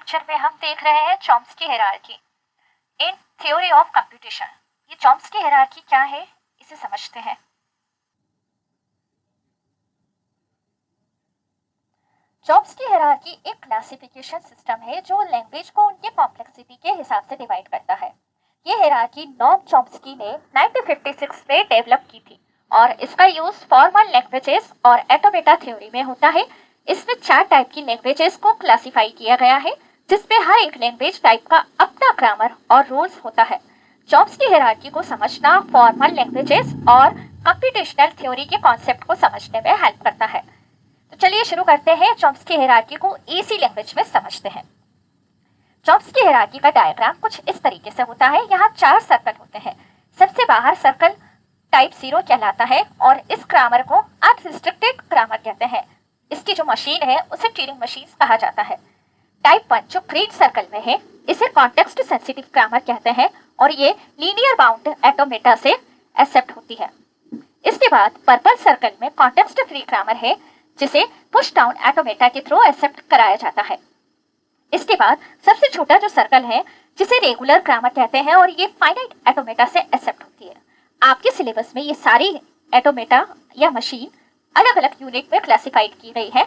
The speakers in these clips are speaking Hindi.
लेक्चर में हम देख रहे हैं Chomsky hierarchy in theory of computation. ये चॉम्स्की हायरार्की क्या है, इसे समझते हैं। चॉम्स्की हायरार्की एक क्लासिफिकेशन सिस्टम है जो लैंग्वेज को उनके कॉम्प्लेक्सिटी के हिसाब से डिवाइड करता है। ये हायरार्की नॉम चॉम्स्की ने 1956 में डेवलप की थी और इसका यूज फॉर्मल लैंग्वेजेस और एटोमेटा थ्योरी में होता है। इसमें 4 टाइप की लैंग्वेजेस को क्लासिफाई किया गया है, जिसमें हर एक लैंग्वेज टाइप का अपना ग्रामर और रूल्स होता है। चॉम्स्की हायरार्की को समझना फॉर्मल लैंग्वेजेस और कंप्यूटेशनल थ्योरी के कॉन्सेप्ट को समझने में हेल्प करता है। तो चलिए शुरू करते हैं। चॉम्स्की हायरार्की को इजी लैंग्वेज में समझते हैं। चॉम्स्की हायरार्की का डायग्राम कुछ इस तरीके से होता है। यहाँ 4 सर्कल होते हैं। सबसे बाहर सर्कल टाइप 0 कहलाता है और इस ग्रामर को अनरिस्ट्रिक्टेड ग्रामर कहते हैं। इसकी जो मशीन है उसे ट्यूरिंग मशीन कहा जाता है। टाइप 1 जो ग्रीन सर्कल में है, इसे कॉन्टेक्स्ट सेंसिटिव ग्रामर कहते हैं और ये लीनियर बाउंड एटोमेटा से एक्सेप्ट होती है। इसके बाद पर्पल सर्कल में कॉन्टेक्स्ट फ्री ग्रामर है, जिसे पुश डाउन एटोमेटा के थ्रू एक्सेप्ट कराया जाता है। इसके बाद सबसे छोटा जो सर्कल है, जिसे रेगुलर ग्रामर कहते हैं और ये फाइनाइट एटोमेटा से एक्सेप्ट होती है। आपके सिलेबस में ये सारी एटोमेटा या मशीन अलग अलग यूनिट में क्लासिफाइड की गई है।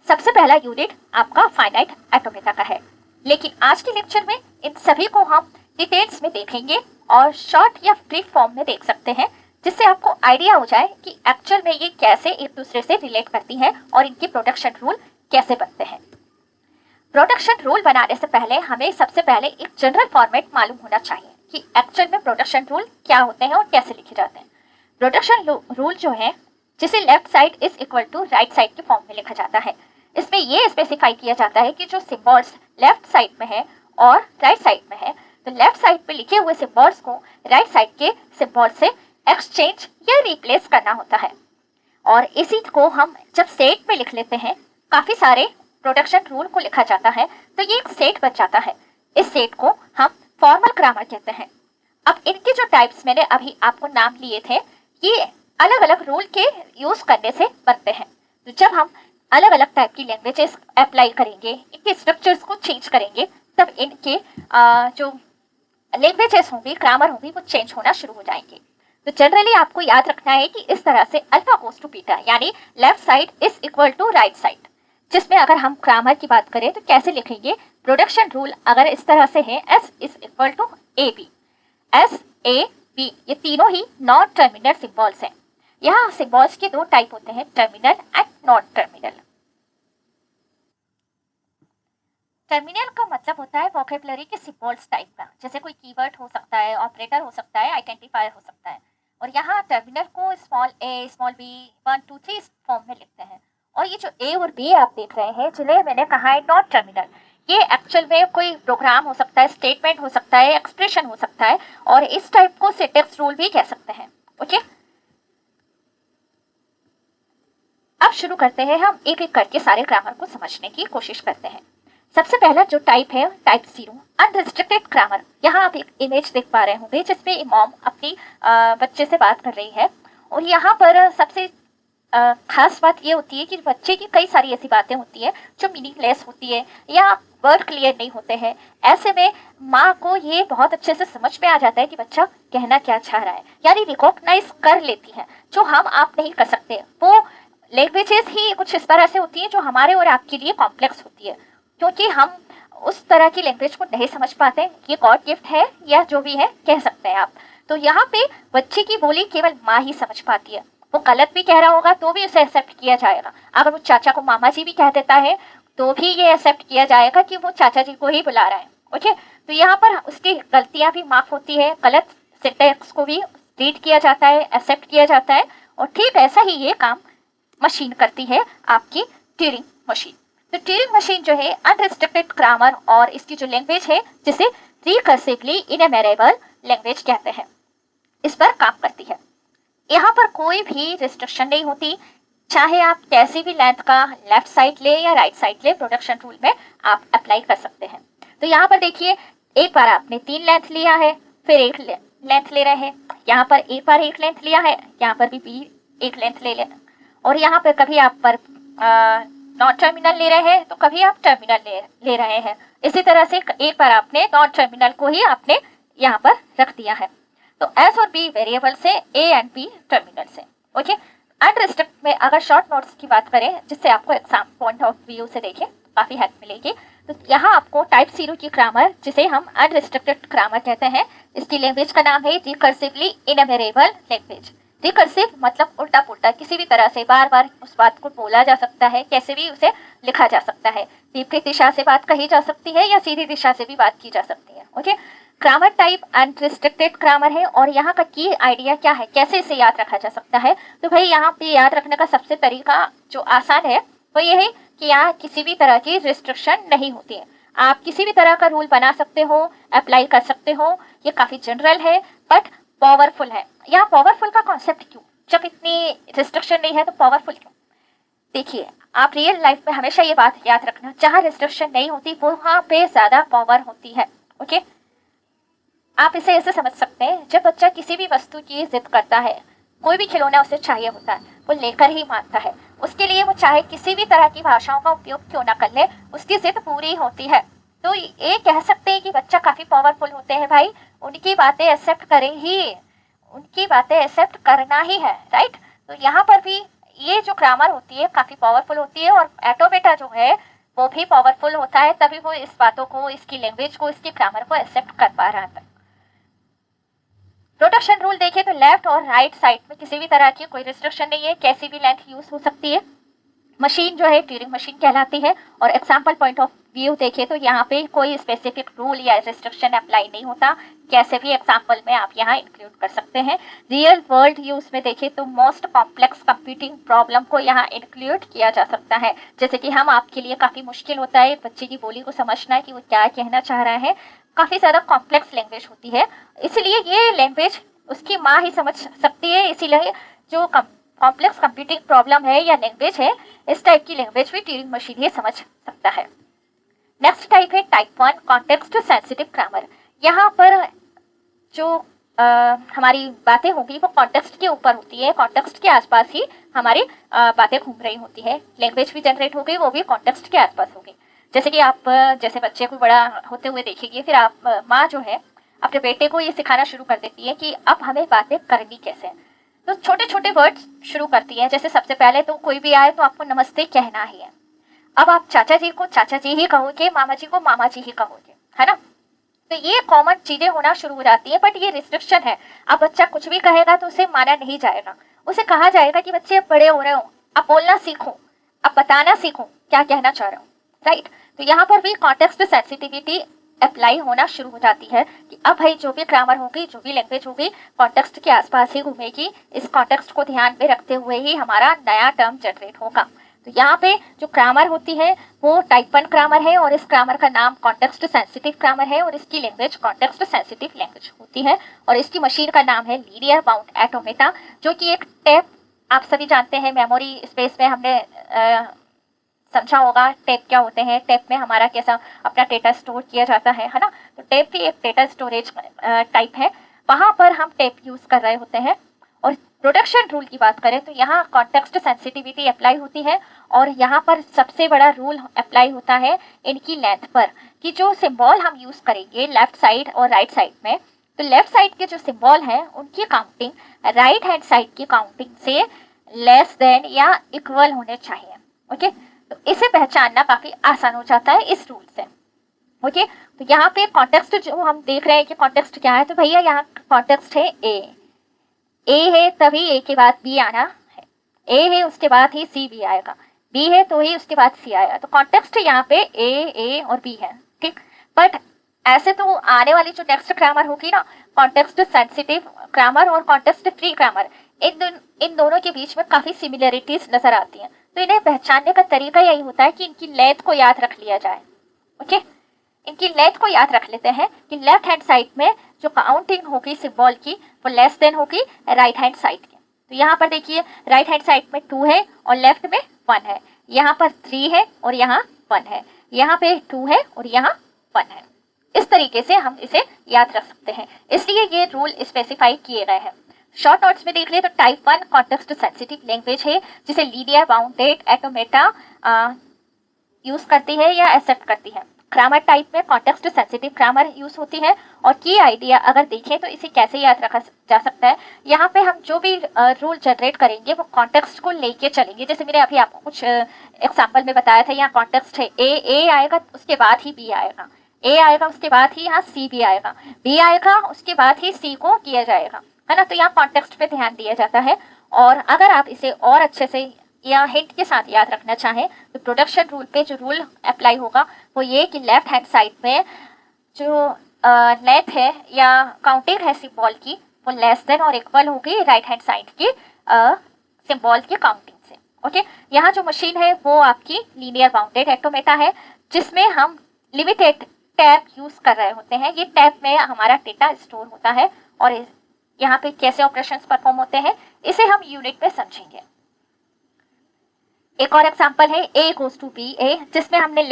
सबसे पहला यूनिट आपका फाइनाइट एटोमेटा का है, लेकिन आज के लेक्चर में इन सभी को हम डिटेल्स में देखेंगे और शॉर्ट या ब्रीफ फॉर्म में देख सकते हैं, जिससे आपको आइडिया हो जाए कि एक्चुअल में ये कैसे एक दूसरे से रिलेट करती हैं और इनके प्रोडक्शन रूल कैसे बनते हैं। प्रोडक्शन रूल बनाने से पहले हमें सबसे पहले एक जनरल फॉर्मेट मालूम होना चाहिए कि एक्चुअल में प्रोडक्शन रूल क्या होते हैं और कैसे लिखे जाते हैं। प्रोडक्शन रूल जो है, जिसे left side is equal to right side के फॉर्म में लिखा जाता है, इसमें ये स्पेसिफाई किया जाता है कि जो सिंबल्स लेफ्ट साइड में है और राइट साइड में है, तो लेफ्ट साइड पे लिखे हुए सिंबल्स को राइट साइड के सिंबल से एक्सचेंज या रिप्लेस करना होता है। और इसी को हम जब सेट में लिख लेते हैं, काफी सारे प्रोडक्शन रूल को लिखा जाता है, तो ये एक सेट बन जाता है। इस सेट को हम फॉर्मल ग्रामर कहते हैं। अब इनके जो टाइप्स मैंने अभी आपको नाम लिए थे, ये अलग अलग रूल के यूज करने से बनते हैं। तो जब हम अलग अलग टाइप की लैंग्वेजेस अप्लाई करेंगे, इनके स्ट्रक्चर्स को चेंज करेंगे, तब इनके जो लैंग्वेजेस होंगी, ग्रामर होंगी, वो चेंज होना शुरू हो जाएंगे। तो जनरली आपको याद रखना है कि इस तरह से अल्फा गोज टू बीटा, यानी left side is equal to right side, जिसमें अगर हम ग्रामर की बात करें तो कैसे लिखेंगे। प्रोडक्शन रूल अगर इस तरह से है, S is equal to A B, S A B, ये तीनों ही नॉन टर्मिनल सिंबल्स हैं। यहाँ सिंबल्स के 2 टाइप होते हैं, terminal and non terminal. Terminal का मतलब होता है वोकैबुलरी के सिंबल्स टाइप का, जैसे कोई कीवर्ड हो सकता है, ऑपरेटर हो सकता है, आइडेंटिफायर हो सकता है। और यहाँ टर्मिनल को स्मॉल ए, स्मॉल बी, 1 2 3 फॉर्म में लिखते हैं। और ये जो ए और बी आप देख रहे हैं, जिन्हें मैंने कहा है नॉन टर्मिनल, ये एक्चुअल में कोई प्रोग्राम हो सकता है, स्टेटमेंट हो सकता है, एक्सप्रेशन हो सकता है, और इस टाइप को सिंटैक्स रूल भी कह सकते हैं। ओके, अब शुरू करते हैं। हम एक एक करके सारे ग्रामर को समझने की कोशिश करते हैं। सबसे पहला जो टाइप है, टाइप 0 अनरिस्ट्रिक्टेड ग्रामर। यहाँ आप एक इमेज देख पा रहे होंगे, जिसमें मॉम अपनी बच्चे से बात कर रही है। और यहाँ पर सबसे खास बात ये होती है कि बच्चे की कई सारी ऐसी बातें होती है जो मीनिंगलेस होती है या वर्ड क्लियर नहीं होते हैं। ऐसे में माँ को ये बहुत अच्छे से समझ में आ जाता है कि बच्चा कहना क्या चाह रहा है, यानी रिकॉग्नाइज कर लेती है, जो हम आप नहीं कर सकते। वो लैंग्वेजेस ही कुछ इस तरह से होती है जो हमारे और आपके लिए कॉम्प्लेक्स होती है, क्योंकि हम उस तरह की लैंग्वेज को नहीं समझ पाते। ये गॉड गिफ्ट है या जो भी है कह सकते हैं आप। तो यहाँ पे बच्चे की बोली केवल माँ ही समझ पाती है। वो गलत भी कह रहा होगा तो भी उसे एक्सेप्ट किया जाएगा। अगर वो चाचा को मामा जी भी कह देता है तो भी ये एक्सेप्ट किया जाएगा कि वो चाचा जी को ही बुला रहा है। ओके, तो यहाँ पर उसकी गलतियाँ भी माफ होती है, गलत सिंटैक्स को भी रीड किया जाता है, एक्सेप्ट किया जाता है। और ठीक ऐसा ही ये काम मशीन करती है, आपकी ट्यूरिंग मशीन। तो ट्यूरिंग मशीन जो है अनरिस्ट्रिक्टेड ग्रामर और इसकी जो लैंग्वेज है, जिसे रिकर्सिवली इनएमरेबल लैंग्वेज कहते हैं, इस पर काम करती है। यहाँ पर कोई भी रिस्ट्रिक्शन नहीं होती, चाहे आप कैसी भी लेंथ का लेफ्ट साइड ले या राइट साइड ले, प्रोडक्शन रूल में आप अप्लाई कर सकते हैं। तो यहाँ पर देखिए, एक बार आपने 3 लेंथ लिया है, फिर 1 लेंथ ले रहे हैं, यहाँ पर एक बार 1 लेंथ लिया है, यहाँ पर भी 1 लेंथ ले लेना। और यहाँ पर कभी आप पर नॉन टर्मिनल ले रहे हैं तो कभी आप टर्मिनल ले रहे हैं। इसी तरह से एक बार आपने नॉन टर्मिनल को ही आपने यहाँ पर रख दिया है। तो एस और बी वेरिएबल से, ए एंड बी टर्मिनल से। ओके, अनरिस्ट्रिक्ट में अगर शॉर्ट नोट्स की बात करें जिससे आपको एग्जाम पॉइंट ऑफ व्यू से देखें काफ़ी हेल्प मिलेगी, तो यहाँ आपको टाइप 0 की ग्रामर जिसे हम अनरिस्ट्रिक्टेड ग्रामर कहते हैं, इसकी लैंग्वेज का नाम है रिकर्सिवली इनवेरिएबल लैंग्वेज। रिकर्सिव मतलब उल्टा पुल्टा किसी भी तरह से बार बार उस बात को बोला जा सकता है, कैसे भी उसे लिखा जा सकता है। विपरीत दिशा से बात कही जा सकती है या सीधी दिशा से भी बात की जा सकती है। Okay, grammar type unrestricted grammar है और यहाँ का की आइडिया क्या है, कैसे इसे याद रखा जा सकता है। तो भाई यहाँ पे याद रखने का सबसे तरीका जो आसान है वो ये है कि यहाँ किसी भी तरह की रिस्ट्रिक्शन नहीं होती है। आप किसी भी तरह का रूल बना सकते हो, अप्लाई कर सकते हो। ये काफ़ी जनरल है बट पावरफुल है। यहाँ पावरफुल का कॉन्सेप्ट क्यों, जब इतनी रिस्ट्रिक्शन नहीं है तो पावरफुल क्यों? देखिए, आप रियल लाइफ में हमेशा ये बात याद रखना, जहाँ रिस्ट्रिक्शन नहीं होती वहाँ पे ज़्यादा पावर होती है। ओके, आप इसे ऐसे समझ सकते हैं, जब बच्चा किसी भी वस्तु की जिद करता है, कोई भी खिलौना उसे चाहिए होता है, वो लेकर ही मानता है। उसके लिए वो चाहे किसी भी तरह की भाषाओं का उपयोग क्यों ना कर ले, उसकी जिद पूरी होती है। तो ये कह सकते हैं कि बच्चा काफ़ी पावरफुल होते हैं भाई, उनकी बातें एक्सेप्ट करें ही, उनकी बातें एक्सेप्ट करना ही है, राइट। तो यहाँ पर भी ये जो ग्रामर होती है काफ़ी पावरफुल होती है और एटोमेटा जो है वो भी पावरफुल होता है, तभी वो इस बातों को, इसकी लैंग्वेज को, इसकी ग्रामर को एक्सेप्ट कर पा रहा था। प्रोटेक्शन रूल देखें तो लेफ्ट और राइट साइड में किसी भी तरह की कोई रिस्ट्रिक्शन नहीं है, कैसी भी लेंथ यूज हो सकती है। मशीन जो है ट्यूरिंग मशीन कहलाती है। और एग्जाम्पल पॉइंट ऑफ व्यू देखें तो यहाँ पे कोई स्पेसिफिक रूल या रिस्ट्रिक्शन अप्लाई नहीं होता, कैसे भी एग्जाम्पल में आप यहाँ इंक्लूड कर सकते हैं। रियल वर्ल्ड यूज में देखें तो मोस्ट कॉम्प्लेक्स कंप्यूटिंग प्रॉब्लम को यहाँ इंक्लूड किया जा सकता है। जैसे कि हम आपके लिए काफ़ी मुश्किल होता है बच्चे की बोली को समझना है कि वो क्या कहना चाह रहा है, काफ़ी ज़्यादा कॉम्प्लेक्स लैंग्वेज होती है, इसलिए ये लैंग्वेज उसकी माँ ही समझ सकती है। इसीलिए जो कॉम्प्लेक्स कंप्यूटिंग प्रॉब्लम है या लैंग्वेज है, इस टाइप की लैंग्वेज भी ट्यूरिंग मशीन ही समझ सकता है। नेक्स्ट टाइप है टाइप 1 कॉन्टेक्स्ट सेंसिटिव ग्रामर। यहाँ पर जो हमारी बातें होंगी वो कॉन्टेक्स्ट के ऊपर होती है, कॉन्टेक्स्ट के आसपास ही हमारी बातें घूम रही होती है। लैंग्वेज भी जनरेट होगी, वो भी कॉन्टेक्स्ट के आसपास होगी। जैसे कि आप जैसे बच्चे को बड़ा होते हुए देखेंगे, फिर आप माँ जो है अपने बेटे को ये सिखाना शुरू कर देती है कि अब हमें बातें करनी कैसे है। तो छोटे छोटे वर्ड्स शुरू करती है, जैसे सबसे पहले तो कोई भी आए तो आपको नमस्ते कहना ही है। अब आप चाचा जी को चाचा जी ही कहोगे, मामा जी को मामा जी ही कहोगे, है ना। तो ये कॉमन चीजें होना शुरू हो जाती है, बट ये रिस्ट्रिक्शन है। अब बच्चा कुछ भी कहेगा तो उसे माना नहीं जाएगा, उसे कहा जाएगा कि बच्चे अब बड़े हो रहे हो, अब बोलना सीखो, अब बताना सीखो क्या कहना चाह रहा हूँ, राइट। तो यहाँ पर भी कॉन्टेक्स्ट सेंसिटिविटी अप्लाई होना शुरू हो जाती है कि अब भाई जो भी ग्रामर होगी, जो भी लैंग्वेज होगी, कॉन्टेक्स्ट के आसपास ही घूमेगी। इस कॉन्टेक्स्ट को ध्यान में रखते हुए ही हमारा नया टर्म जनरेट होगा। तो यहाँ पे जो ग्रामर होती है वो टाइप 1 ग्रामर है और इस ग्रामर का नाम कॉन्टेक्स्ट सेंसिटिव ग्रामर है और इसकी लैंग्वेज कॉन्टेक्स्ट सेंसिटिव लैंग्वेज होती है। और इसकी मशीन का नाम है लीनियर बाउंड ऑटोमेटा, जो कि एक टेप, आप सभी जानते हैं मेमोरी स्पेस में हमने समझा होगा टेप क्या होते हैं, टेप में हमारा कैसा अपना डेटा स्टोर किया जाता है ना। तो टेप भी एक डेटा स्टोरेज टाइप है, वहाँ पर हम टेप यूज़ कर रहे होते हैं। और प्रोटेक्शन रूल की बात करें तो यहाँ कॉन्टेक्स्ट सेंसिटिविटी अप्लाई होती है और यहाँ पर सबसे बड़ा रूल अप्लाई होता है इनकी लेंथ पर, कि जो सिंबल हम यूज़ करेंगे लेफ्ट साइड और राइट साइड में, तो लेफ्ट साइड के जो सिंबल हैं उनकी काउंटिंग राइट हैंड साइड की काउंटिंग से लेस देन या इक्वल होने चाहिए। ओके, तो इसे पहचानना काफ़ी आसान हो जाता है इस रूल से। ओके, तो यहाँ पे कॉन्टेक्स्ट जो हम देख रहे हैं कि कॉन्टेक्स्ट क्या है, तो भैया यहाँ कॉन्टेक्स्ट है ए है तभी ए के बाद बी आना है, ए है उसके बाद ही सी भी आएगा, बी है तो ही उसके बाद सी आएगा। तो कॉन्टेक्स्ट यहाँ पे ए और बी है, ठीक। बट ऐसे तो आने वाली जो नेक्स्ट ग्रामर होगी ना, कॉन्टेक्स्ट सेंसिटिव ग्रामर और कॉन्टेक्स्ट फ्री ग्रामर, इन दोनों के बीच में काफ़ी सिमिलरिटीज नजर आती हैं। तो इन्हें पहचानने का तरीका यही होता है कि इनकी लेंथ को याद रख लिया जाए। ओके, इनकी लेंथ को याद रख लेते हैं कि लेफ्ट हैंड साइड में जो काउंटिंग होगी सिंबल की वो लेस देन होगी राइट हैंड साइड की। तो यहाँ पर देखिए राइट हैंड साइड में 2 है और लेफ्ट में 1 है, यहाँ पर 3 है और यहाँ 1 है, यहाँ पे 2 है और यहाँ 1 है। इस तरीके से हम इसे याद रख सकते हैं, इसलिए ये रूल स्पेसिफाई किए गए हैं। शॉर्ट नोट्स में देख ले तो टाइप 1 कॉन्टेक्स्ट सेंसिटिव लैंग्वेज है जिसे लीनियर बाउंडेड ऑटोमेटा यूज करती है या एक्सेप्ट करती है। ग्रामर टाइप में कॉन्टेक्स्ट सेंसिटिव ग्रामर यूज होती है। और की आइडिया अगर देखें तो इसे कैसे याद रखा जा सकता है, यहाँ पे हम जो भी रूल जनरेट करेंगे वो कॉन्टेक्स्ट को लेके चलेंगे। जैसे मैंने अभी आपको कुछ एग्जाम्पल में बताया था, यहाँ कॉन्टेक्स्ट है ए आएगा उसके बाद ही बी आएगा, ए आएगा उसके बाद ही यहाँ सी भी आएगा, बी आएगा उसके बाद ही सी को किया जाएगा, है ना। तो यहाँ कॉन्टेक्स्ट पे ध्यान दिया जाता है। और अगर आप इसे और अच्छे से या हिंट के साथ याद रखना चाहें तो प्रोडक्शन रूल पे जो रूल अप्लाई होगा वो ये कि लेफ्ट हैंड साइड में जो लेंथ है या काउंटिंग है सिंबल की वो लेस देन और इक्वल होगी राइट हैंड साइड की सिंबल की काउंटिंग से। ओके, यहाँ जो मशीन है वो आपकी लीनियर बाउंडेड ऑटोमेटा है जिसमें हम लिमिटेड टैब यूज कर रहे होते हैं। ये टैब में हमारा डेटा स्टोर होता है और यहाँ पे कैसे ऑपरेशंस परफॉर्म होते हैं इसे हम यूनिट में समझेंगे। एक और एग्जांपल है a goes to b a, जिसमें हमने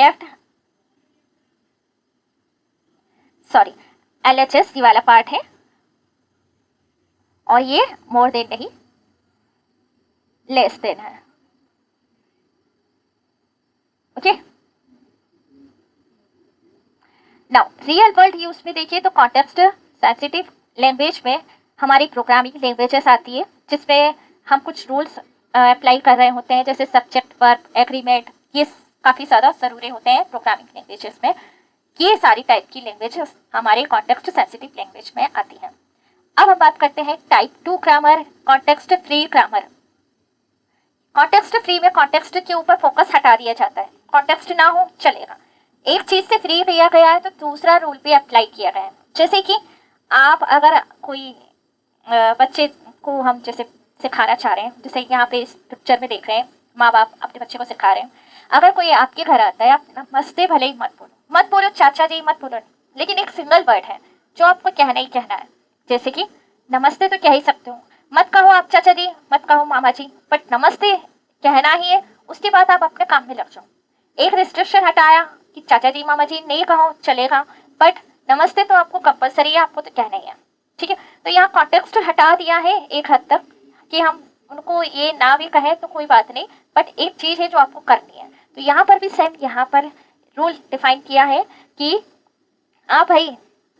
LHS ये वाला पार्ट है और ये मोर देन नहीं लेस देन है। Okay, now real world use में देखिए तो कॉन्टेक्स्ट सेंसिटिव लैंग्वेज में हमारी प्रोग्रामिंग लैंग्वेजेस आती है जिसमें हम कुछ रूल्स अप्लाई कर रहे होते हैं, जैसे सब्जेक्ट वर्ब एग्रीमेंट, ये काफ़ी ज़्यादा ज़रूरी होते हैं प्रोग्रामिंग लैंग्वेजेस में। ये सारी टाइप की लैंग्वेजेस हमारे कॉन्टेक्स्ट सेंसिटिव लैंग्वेज में आती हैं। अब हम बात करते हैं type 2 grammar, context free grammar. Context free में कॉन्टेक्स्ट के ऊपर फोकस हटा दिया जाता है, कॉन्टेक्स्ट ना हो चलेगा। एक चीज़ से फ्री किया गया है तो दूसरा रूल भी अप्लाई किया गया है। जैसे कि आप अगर कोई बच्चे को हम जैसे सिखाना चाह रहे हैं, जैसे यहाँ पे इस पिक्चर में देख रहे हैं माँ बाप अपने बच्चे को सिखा रहे हैं, अगर कोई आपके घर आता है आप नमस्ते भले ही मत बोलो चाचा जी मत बोलो, लेकिन एक सिंगल वर्ड है जो आपको कहना ही कहना है। जैसे कि नमस्ते तो कह ही सकते हो, मत कहो आप चाचा जी मत कहो मामा जी, बट नमस्ते कहना ही है। उसके बाद आप अपने काम में लग जाओ। एक रिस्ट्रिक्शन हटाया कि चाचा जी मामा जी नहीं कहो चलेगा, बट नमस्ते तो आपको कंपलसरी है, आपको तो कहना ही है। ठीक है, तो यहाँ कॉन्टेक्स्ट हटा दिया है एक हद तक कि हम उनको ये ना भी कहें तो कोई बात नहीं, बट एक चीज़ है जो आपको करनी है। तो यहाँ पर भी सेम यहाँ पर रूल डिफाइन किया है कि आप भाई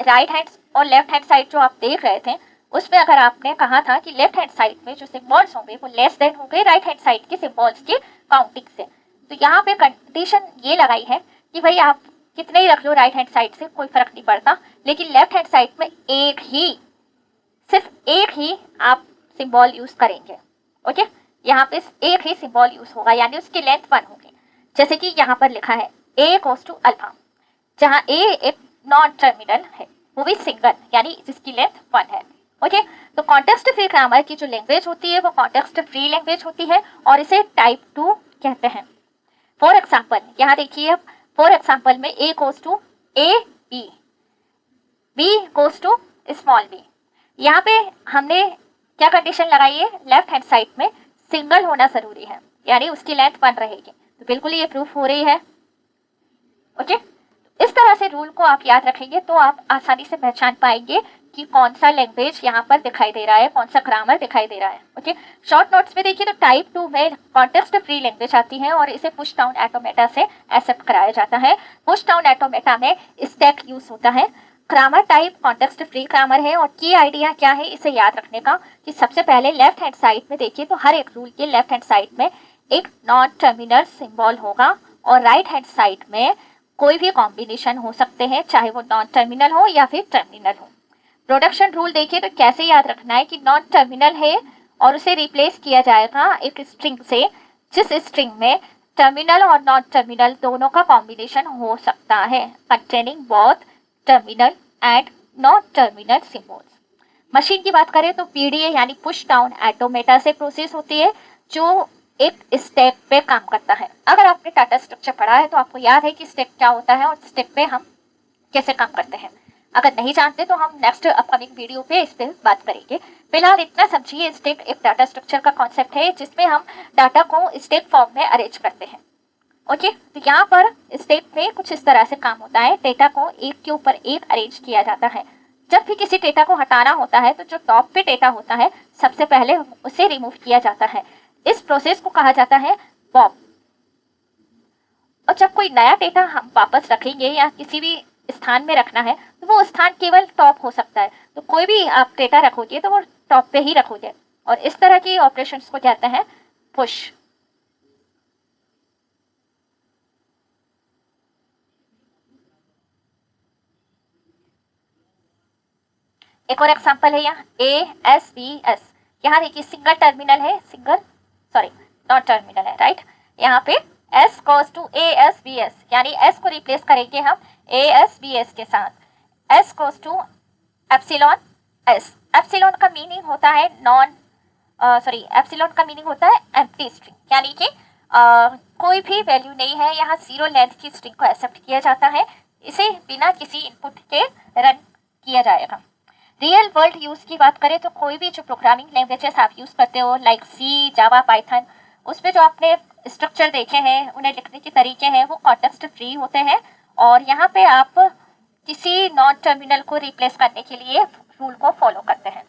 राइट हैंड और लेफ्ट हैंड साइड जो आप देख रहे थे उसमें अगर आपने कहा था कि लेफ्ट हैंड साइड में जो सिंबल्स होंगे वो लेस देन होंगे राइट हैंड साइड के सिंबल्स की काउंटिंग से, तो यहाँ पे कंडीशन ये लगाई है कि भाई आप कितने ही रख लो राइट हैंड साइड से कोई फर्क नहीं पड़ता, लेकिन लेफ्ट हैंड साइड में सिर्फ एक ही आप सिंबल यूज करेंगे। ओके, यहाँ पे एक ही सिंबल यूज होगा यानी उसकी लेंथ 1 होगी। जैसे कि यहाँ पर लिखा है a goes to अल्फा, जहाँ a एक नॉन टर्मिनल है वो भी सिंगल यानी जिसकी लेंथ 1 है। ओके, तो कॉन्टेक्स्ट फ्री ग्रामर की जो लैंग्वेज होती है वो कॉन्टेक्स्ट फ्री लैंग्वेज होती है और इसे टाइप 2 कहते हैं। फॉर एग्जाम्पल यहाँ देखिए, फॉर एग्जाम्पल में a goes to a b goes to small b, यहाँ पे हमने क्या कंडीशन लगाई है, लेफ्ट हैंड साइड में सिंगल होना जरूरी है यानी उसकी लेंथ 1 रहेगी, तो बिल्कुल ये प्रूफ हो रही है। ओके, इस तरह से रूल को आप याद रखेंगे तो आप आसानी से पहचान पाएंगे कि कौन सा लैंग्वेज यहाँ पर दिखाई दे रहा है, कौन सा ग्रामर दिखाई दे रहा है। ओके, शॉर्ट नोट्स में देखिए तो टाइप 2 में कॉन्टेक्स्ट फ्री लैंग्वेज आती है और इसे पुश डाउन ऑटोमेटा से एक्सेप्ट कराया जाता है। पुश डाउन ऑटोमेटा में स्टैक यूज होता है। Grammar type context free grammar है और की आइडिया क्या है इसे याद रखने का कि सबसे पहले लेफ्ट हैंड साइड में देखिए तो हर एक रूल के लेफ्ट हैंड साइड में एक नॉन टर्मिनल सिंबल होगा और राइट हैंड साइड में कोई भी कॉम्बिनेशन हो सकते हैं, चाहे वो नॉन टर्मिनल हो या फिर टर्मिनल हो। प्रोडक्शन रूल देखिए तो कैसे याद रखना है कि नॉन टर्मिनल है और उसे रिप्लेस किया जाएगा एक स्ट्रिंग से, जिस स्ट्रिंग में टर्मिनल और नॉन टर्मिनल दोनों का कॉम्बिनेशन हो सकता है, containing both terminal and non terminal symbols. Machine की बात करें तो पीडीए यानी पुश डाउन ऑटोमेटा से प्रोसेस होती है जो एक स्टेप पे काम करता है। अगर आपने टाटा स्ट्रक्चर पढ़ा है तो आपको याद है कि स्टेप क्या होता है और स्टेप पे हम कैसे काम करते हैं। अगर नहीं जानते तो हम नेक्स्ट अपकमिंग वीडियो पे इस पर बात करेंगे। फिलहाल इतना समझिए, स्टेप एक डाटा स्ट्रक्चर का कॉन्सेप्ट है जिसमें हम डाटा को स्टेप फॉर्म में अरेंज करते हैं। ओके, तो यहाँ पर स्टेप में कुछ इस तरह से काम होता है, डेटा को एक के ऊपर एक अरेंज किया जाता है। जब भी किसी डेटा को हटाना होता है तो जो टॉप पे डेटा होता है सबसे पहले उसे रिमूव किया जाता है। इस प्रोसेस को कहा जाता है पॉप। और जब कोई नया डेटा हम वापस रखेंगे या किसी भी स्थान में रखना है तो वो स्थान केवल टॉप हो सकता है। तो कोई भी आप डेटा रखोगे तो वो टॉप पे ही रखोगे, और इस तरह की ऑपरेशंस को कहते हैं पुश। एक और एग्जांपल है यहाँ ASBS। यहाँ देखिए सिंगल टर्मिनल है, नॉट टर्मिनल है, राइट। यहाँ पे S goes to ASBS, यानी S को रिप्लेस करेंगे हम ASBS के साथ। S goes to epsilon S। Epsilon का मीनिंग होता है एप्सिलॉन का मीनिंग होता है एम्प्टी स्ट्रिंग, यानी कि कोई भी वैल्यू नहीं है, यहाँ 0 लेंथ की स्ट्रिंग को एक्सेप्ट किया जाता है। इसे बिना किसी इनपुट के रन किया जाएगा। रियल वर्ल्ड यूज की बात करें तो कोई भी जो प्रोग्रामिंग लैंग्वेजेस आप यूज करते हो लाइक सी, जावा, पाइथन, उसमें जो आपने स्ट्रक्चर देखे हैं, उन्हें लिखने के तरीके हैं, वो कॉन्टेक्स्ट फ्री होते हैं। और यहाँ पे आप किसी नॉन टर्मिनल को रिप्लेस करने के लिए रूल को फॉलो करते हैं।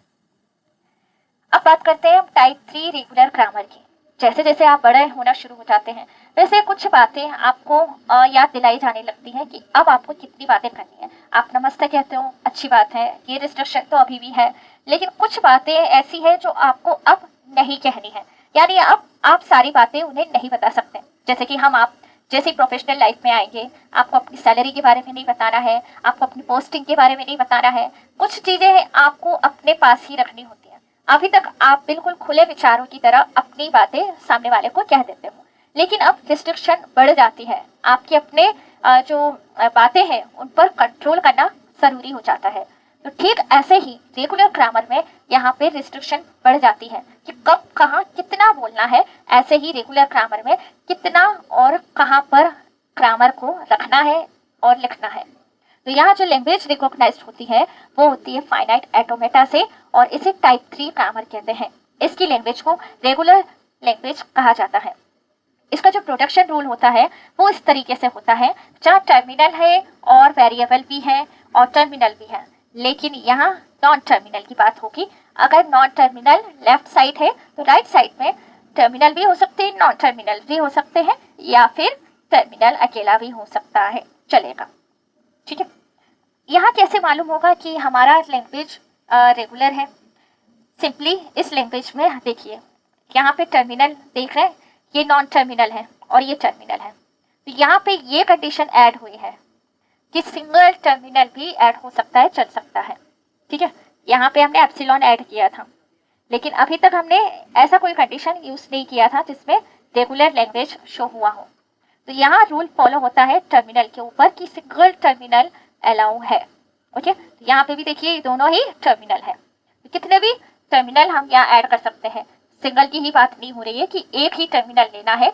अब बात करते हैं हम टाइप 3 रेगुलर ग्रामर की। जैसे जैसे आप बड़े होना शुरू हो जाते हैं वैसे कुछ बातें आपको याद दिलाई जाने लगती हैं कि अब आपको कितनी बातें करनी है। आप नमस्ते कहते हो, अच्छी बात है, ये रिस्ट्रिक्शन तो अभी भी है, लेकिन कुछ बातें ऐसी है जो आपको अब नहीं कहनी है, यानी अब आप सारी बातें उन्हें नहीं बता सकते। जैसे कि आप जैसे प्रोफेशनल लाइफ में आएंगे, आपको अपनी सैलरी के बारे में नहीं बताना है, आपको अपनी पोस्टिंग के बारे में नहीं बताना है, कुछ चीजें आपको अपने पास ही रखनी होती है। अभी तक आप बिल्कुल खुले विचारों की तरह अपनी बातें सामने वाले को कह देते हो, लेकिन अब रिस्ट्रिक्शन बढ़ जाती है। आपके अपने जो बातें हैं उन पर कंट्रोल करना जरूरी हो जाता है। तो ठीक ऐसे ही रेगुलर ग्रामर में यहाँ पे रिस्ट्रिक्शन बढ़ जाती है कि कब कहाँ कितना बोलना है। ऐसे ही रेगुलर ग्रामर में कितना और कहाँ पर ग्रामर को रखना है और लिखना है। तो यहाँ जो लैंग्वेज रिकॉग्नाइज्ड होती है वो होती है फाइनाइट ऑटोमेटा से, और इसे टाइप 3 ग्रामर कहते हैं। इसकी लैंग्वेज को रेगुलर लैंग्वेज कहा जाता है। इसका जो प्रोडक्शन रूल होता है वो इस तरीके से होता है, जहाँ टर्मिनल है और वेरिएबल भी है और टर्मिनल भी है, लेकिन यहाँ नॉन टर्मिनल की बात होगी। अगर नॉन टर्मिनल लेफ्ट साइड है तो राइट साइड में टर्मिनल भी हो सकते हैं, नॉन टर्मिनल भी हो सकते हैं, या फिर टर्मिनल अकेला भी हो सकता है, चलेगा। ठीक है, यहाँ कैसे मालूम होगा कि हमारा लैंग्वेज रेगुलर है? सिंपली इस लैंग्वेज में देखिए, यहाँ पे टर्मिनल देख रहे हैं, ये नॉन टर्मिनल है और ये टर्मिनल है। तो यहाँ पे ये कंडीशन ऐड हुई है कि सिंगल टर्मिनल भी ऐड हो सकता है, चल सकता है। ठीक है, यहाँ पे हमने एप्सिलॉन ऐड किया था, लेकिन अभी तक हमने ऐसा कोई कंडीशन यूज नहीं किया था जिसमें रेगुलर लैंग्वेज शो हुआ हो। तो यहाँ रूल फॉलो होता है टर्मिनल के ऊपर कि सिंगल टर्मिनल अलाउ है। ओके, तो यहाँ पे भी देखिए दोनों ही टर्मिनल है। तो कितने भी टर्मिनल हम यहाँ ऐड कर सकते हैं, सिंगल की ही बात नहीं हो रही है कि एक ही टर्मिनल लेना है,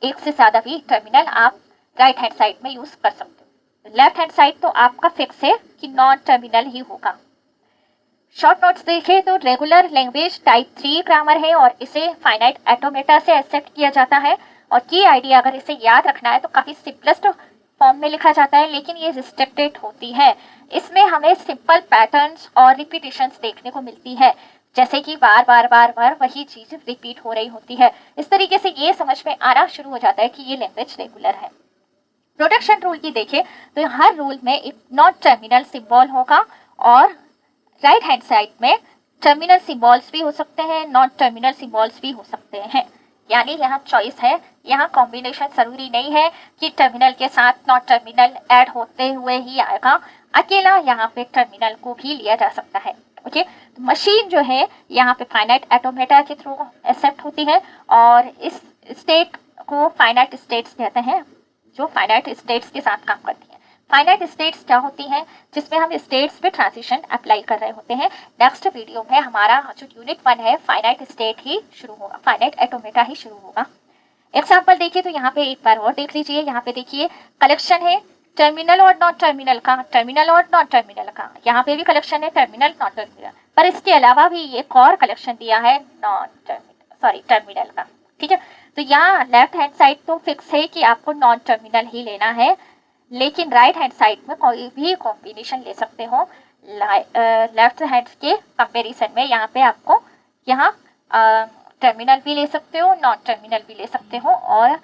एक से ज्यादा भी टर्मिनल आप राइट हैंड साइड में यूज कर सकते हो। लेफ्ट हैंड साइड तो आपका फिक्स है कि नॉन टर्मिनल ही होगा। शॉर्ट नोट्स देखें तो रेगुलर लैंग्वेज टाइप 3 ग्रामर है और इसे फाइनाइट ऑटोमेटा से एक्सेप्ट किया जाता है। और की आइडिया अगर इसे याद रखना है तो काफी सिंपलेस्ट फॉर्म में लिखा जाता है, लेकिन ये रिस्ट्रिक्टेड होती है। इसमें हमें सिंपल पैटर्न्स और रिपीटेशंस देखने को मिलती है, जैसे कि बार बार बार बार वही चीज रिपीट हो रही होती है। इस तरीके से ये समझ में आना शुरू हो जाता है कि ये लैंग्वेज रेगुलर है। प्रोडक्शन रूल की देखें तो हर रूल में एक नॉन टर्मिनल सिंबल होगा, और राइट हैंड साइड में टर्मिनल सिंबल्स भी हो सकते हैं, नॉन टर्मिनल सिंबल्स भी हो सकते हैं। यानी यहाँ चॉइस है, यहाँ कॉम्बिनेशन जरूरी नहीं है कि टर्मिनल के साथ नॉन टर्मिनल ऐड होते हुए ही आएगा, अकेला यहाँ पे टर्मिनल को भी लिया जा सकता है। ओके, तो मशीन जो है यहाँ पे फाइनाइट ऑटोमेटा के थ्रू एक्सेप्ट होती है, और इस स्टेट को फाइनाइट स्टेट्स कहते हैं, जो फाइनाइट स्टेट्स के साथ काम करती है। फाइनाइट स्टेट्स क्या होती हैं? जिसमें हम स्टेट्स पे ट्रांजिशन अप्लाई कर रहे होते हैं। नेक्स्ट वीडियो में हमारा जो यूनिट 1 है फाइनाइट स्टेट ही शुरू होगा, फाइनाइट ऑटोमेटा ही शुरू होगा। एग्जाम्पल देखिए तो यहाँ पे एक बार और देख लीजिए, यहाँ पे देखिए कलेक्शन है टर्मिनल और नॉन टर्मिनल का, टर्मिनल और नॉन टर्मिनल का। यहाँ पे भी कलेक्शन है टर्मिनल नॉन टर्मिनल, पर इसके अलावा भी एक और कलेक्शन दिया है टर्मिनल का। ठीक है, तो यहाँ लेफ्ट हैंड साइड तो फिक्स है कि आपको नॉन टर्मिनल ही लेना है, लेकिन राइट हैंड साइड में कोई भी कॉम्बिनेशन ले सकते हो। लेफ्ट हैंड के कंपैरिजन में यहाँ पे आपको यहाँ टर्मिनल भी ले सकते हो, नॉन टर्मिनल भी ले सकते हो, और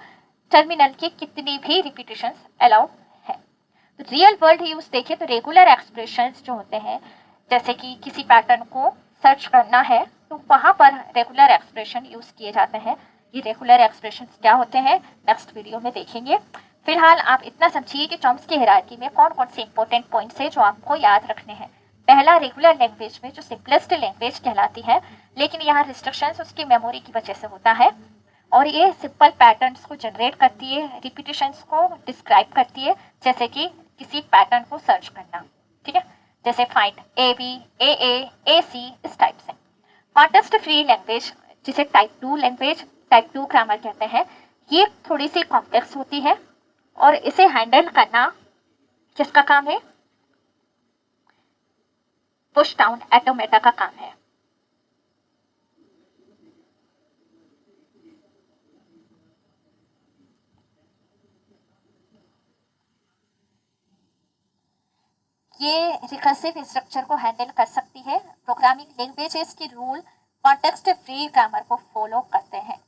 टर्मिनल की कितनी भी रिपीटेशंस अलाउड है। तो रियल वर्ल्ड यूज देखें तो रेगुलर एक्सप्रेशंस जो होते हैं, जैसे कि किसी पैटर्न को सर्च करना है तो वहाँ पर रेगुलर एक्सप्रेशन यूज किए जाते हैं। ये रेगुलर एक्सप्रेशन क्या होते हैं नेक्स्ट वीडियो में देखेंगे। फिलहाल आप इतना समझिए कि चॉम्स्की हायरार्की में कौन कौन से इंपॉर्टेंट पॉइंट्स है जो आपको याद रखने हैं। पहला, रेगुलर लैंग्वेज में जो सिंपलेस्ट लैंग्वेज कहलाती है, लेकिन यहाँ रिस्ट्रिक्शंस उसकी मेमोरी की वजह से होता है और ये सिंपल पैटर्न्स को जनरेट करती है, रिपीटेशंस को डिस्क्राइब करती है, जैसे कि किसी पैटर्न को सर्च करना, ठीक है, जैसे फाइंड ए बी ए सी, इस टाइप से। कॉन्टेक्स्ट फ्री लैंग्वेज जिसे टाइप 2 लैंग्वेज, टाइप 2 ग्रामर कहते हैं, ये थोड़ी सी कॉम्प्लेक्स होती है और इसे हैंडल करना किसका काम है? पुश डाउन ऑटोमेटा का काम है। ये रिकर्सिव स्ट्रक्चर को हैंडल कर सकती है। प्रोग्रामिंग लैंग्वेजेस की रूल कॉन्टेक्स्ट फ्री ग्रामर को फॉलो करते हैं।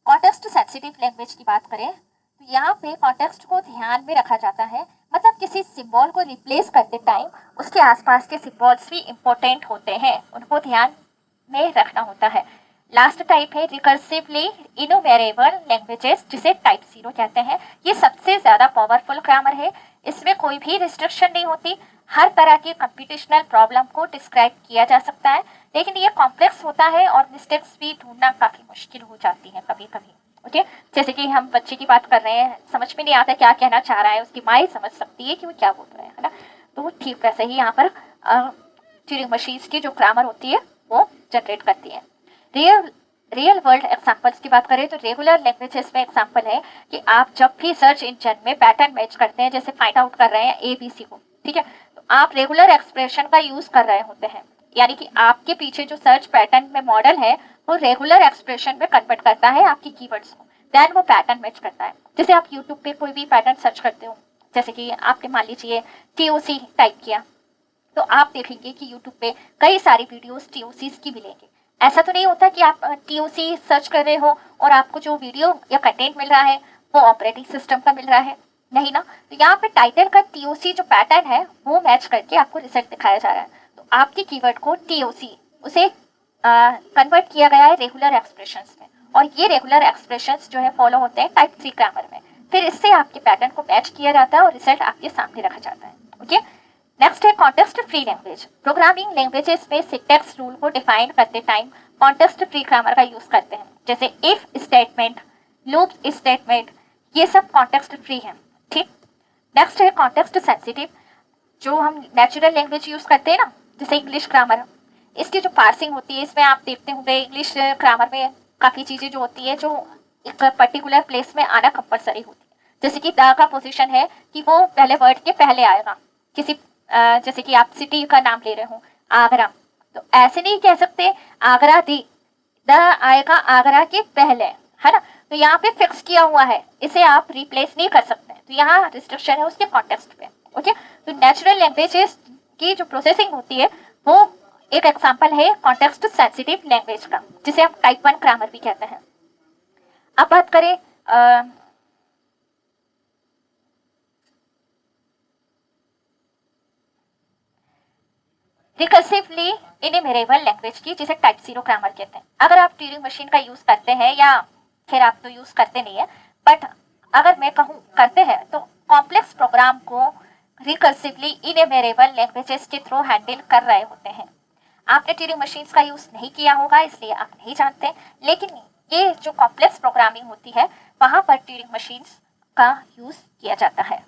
कॉन्टेक्स्ट सेंसिटिव लैंग्वेज की बात करें तो यहाँ पे कॉन्टेक्स्ट को ध्यान में रखा जाता है, मतलब किसी सिंबल को रिप्लेस करते टाइम उसके आसपास के सिंबल्स भी इंपॉर्टेंट होते हैं, उनको ध्यान में रखना होता है। लास्ट टाइप है रिकर्सिवली इनुमेरेबल लैंग्वेजेस, जिसे टाइप 0 कहते हैं। ये सबसे ज़्यादा पावरफुल ग्रामर है, इसमें कोई भी रिस्ट्रिक्शन नहीं होती, हर तरह की कंप्यूटेशनल प्रॉब्लम को डिस्क्राइब किया जा सकता है, लेकिन ये कॉम्प्लेक्स होता है और मिस्टेक्स भी ढूंढना काफ़ी मुश्किल हो जाती है कभी कभी। ओके, जैसे कि हम बच्चे की बात कर रहे हैं, समझ में नहीं आता क्या कहना चाह रहा है, उसकी माँ ही समझ सकती है कि वो क्या बोल रहे हैं, है ना। तो ठीक वैसे ही यहाँ पर ट्यूरिंग मशीन्स की जो ग्रामर होती है वो जनरेट करती है। रियल वर्ल्ड एग्जांपल्स की बात करें तो रेगुलर लैंग्वेजेस में एग्जांपल है कि आप जब भी सर्च इंजन में पैटर्न मैच करते हैं, जैसे फाइंड आउट कर रहे हैं ABC को, ठीक है, तो आप रेगुलर एक्सप्रेशन का यूज कर रहे होते हैं, यानी कि आपके पीछे जो सर्च पैटर्न में मॉडल है वो रेगुलर एक्सप्रेशन में कन्वर्ट करता है आपकी कीवर्ड्स को, देन वो पैटर्न मैच करता है। जैसे आप यूट्यूब पे कोई भी पैटर्न सर्च करते हो, जैसे कि आपने मान लीजिए TOC टाइप किया, तो आप देखेंगे कि यूट्यूब पे कई सारी वीडियोस TOCs की मिलेंगी। ऐसा तो नहीं होता कि आप TOC सर्च कर रहे हो और आपको जो वीडियो या कंटेंट मिल रहा है वो ऑपरेटिंग सिस्टम का मिल रहा है, नहीं ना। तो यहाँ पे टाइटल का TOC जो पैटर्न है वो मैच करके आपको रिजल्ट दिखाया जा रहा है। तो आपके कीवर्ड को TOC उसे कन्वर्ट किया गया है रेगुलर एक्सप्रेशंस में, और ये रेगुलर एक्सप्रेशंस जो है फॉलो होते हैं टाइप 3 ग्रामर में। फिर इससे आपके पैटर्न को मैच किया जाता है और रिजल्ट आपके सामने रखा जाता है। ओके, नेक्स्ट है context free language. Programming languages में सिंटैक्स रूल को डिफाइन करते टाइम कॉन्टेक्स्ट फ्री ग्रामर का यूज करते हैं, जैसे इफ स्टेटमेंट, लूप स्टेटमेंट, ये सब कॉन्टेक्स्ट फ्री है, ठीक। नेक्स्ट है कॉन्टेक्स्ट सेंसिटिव। जो हम नेचुरल लैंग्वेज यूज करते हैं ना, जैसे इंग्लिश ग्रामर, इसकी जो पार्सिंग होती है, इसमें आप देखते होंगे इंग्लिश ग्रामर में काफ़ी चीज़ें जो होती है जो एक पर्टिकुलर प्लेस में आना कंपलसरी होती है, जैसे कि द का पोजीशन है कि वो पहले वर्ड के पहले आएगा। किसी जैसे कि आप सिटी का नाम ले रहे हो आगरा, तो ऐसे नहीं कह सकते आगरा दी, द आएगा आगरा के पहले, है ना। तो यहाँ पे फिक्स किया हुआ है, इसे आप रिप्लेस नहीं कर सकते, तो यहाँ रिस्ट्रिक्शन है उसके कॉन्टेक्स्ट पे। ओके, तो नेचुरल लैंग्वेजेस की जो प्रोसेसिंग होती है वो एक एग्जांपल है कॉन्टेक्स्ट सेंसिटिव लैंग्वेज का, जिसे हम टाइप 1 ग्रामर भी कहते हैं। अब बात करें रिकर्सिवली इनुमेरेबल लैंग्वेज की, जिसे टाइप 0 ग्रामर कहते हैं। अगर आप ट्यूरिंग मशीन का यूज करते हैं, या फिर आप तो यूज करते नहीं है, बट अगर मैं कहूँ करते हैं, तो कॉम्प्लेक्स प्रोग्राम को रिकर्सिवली इनुमेरेबल लैंग्वेजेस के थ्रू हैंडल कर रहे होते हैं। आपने ट्यूरिंग मशीन्स का यूज नहीं किया होगा, इसलिए आप नहीं जानते, लेकिन ये जो कॉम्प्लेक्स प्रोग्रामिंग होती है वहां पर ट्यूरिंग मशीन्स का यूज किया जाता है।